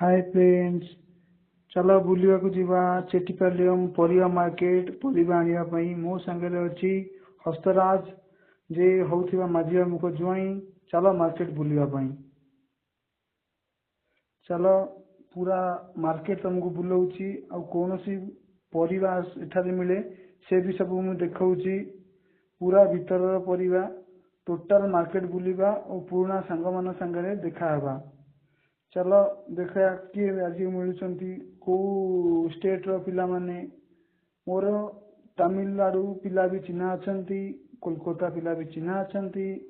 Hi friends, चलो बुलिया को जीवा चेटीपालियम परिया मार्केट परिबा आनिया पई मो संगे अछि हस्तराज जे होउथिबा माझिया मुख जुआई। चलो मार्केट बुलिया पई चलो पूरा मार्केट तुमको बुलाऊची आ कोनोसी परिबा एठारे मिले से भी सब मु देखौची। पूरा भीतर परिबा टोटल मार्केट बुलिबा और पुराना संग मन संगे देखा हबा। चलो देखा किए आज मिलुंट कौ स्टेट रो पिला माने मोर तमिलनाडु पिला भी चिन्हा अच्छा, कोलकाता पिला भी चिन्हा अच्छा,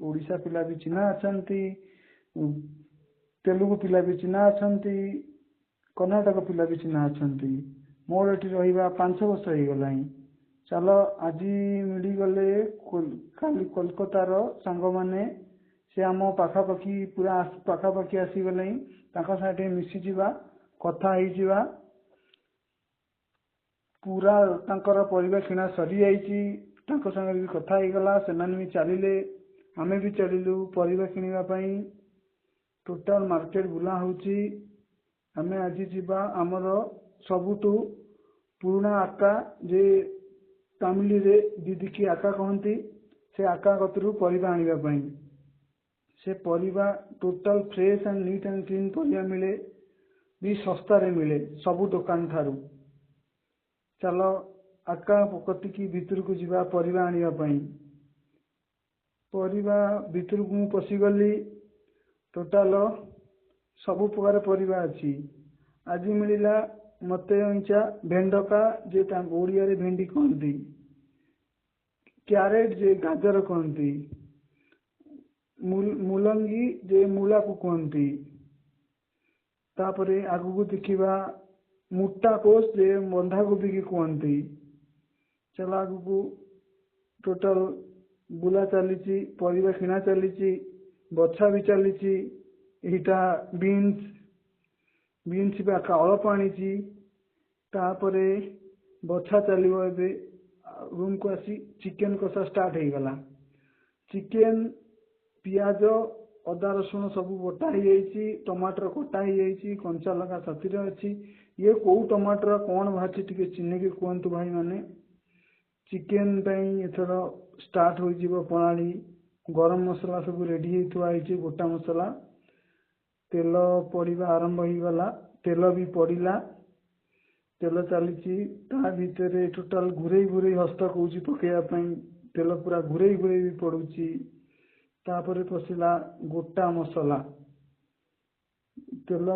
ओडिशा पिला भी चिन्हा अच्छा, तेलुगु पिला भी चिन्हा अच्छा, कर्णाटक पिला भी चिन्हा अच्छा। मोर एटी रहिबा 5 वर्ष हो गला। चलो आज मिलगले खाली कोलकातार सांग माने से आम पाखापाखि पूरा पाखापाखि आसीगले साथे मिशीजा कथा होइजिबा। पूरा तांकर परिबा किना सरी जाइछि, तांको संगे भी कथा होइगला, सेनान भी चलिले आमे भी चलिलु परिबा किनिबा पई। टोटल मार्केट बुला होउछि। आमे आज जिबा हमर सबुटु पुराना आका जे तमिल रे दीदी की आका कहती से आका कतरु परिबा आनिबा पई। से परिबा total fresh and neat and clean परिबा मिले भी सस्ता रे मिले सबु दुकान थारू। चलो आका पकति की भीतर को जीवा परिबा आनिबा पई। परिबा भीतर को पसी गली टोटल सबु प्रकार परिबा अछि। आज मिलिला मते अंचा भेंडका जे ओडिया रे भेंडी कहती, क्यारेट जे गाजर कहती, मुलंगी जे मूला को कहती, तापरे आगु को देखिबा मुट्टा कोस जे बंधा गोभी की कहती। चला आगु को टोटल बुला चलीची परिबा किना चलीची, बछा भी चलीची। एटा बीन्स बा कालो पानीची, तापरे बछा चलिबो। एबे रूम को आसी चिकन कसा स्टार्ट हो गला। चिकन पियाज अदा रसुण सब बटा हो जाइए, टमाटर कटा हो जाइए, कंचा लगा साथी अच्छी। ये कौ टमाटर कौन बाहर टे चिन्ह कहतु भाई माने। चिकेन एथर स्टार्ट हो प्रणाली। गरम मसला सब रेडी होती गोटा मसला। तेल पड़ा आरंभ हो गला, तेल भी पड़ा, तेल चली भितर टोटाल घूरे घूरे हस्त कौच पकड़ापी। तेल पूरा घूरे घूरे भी पड़ुची। तापर पशिला गोटा मसला, तेल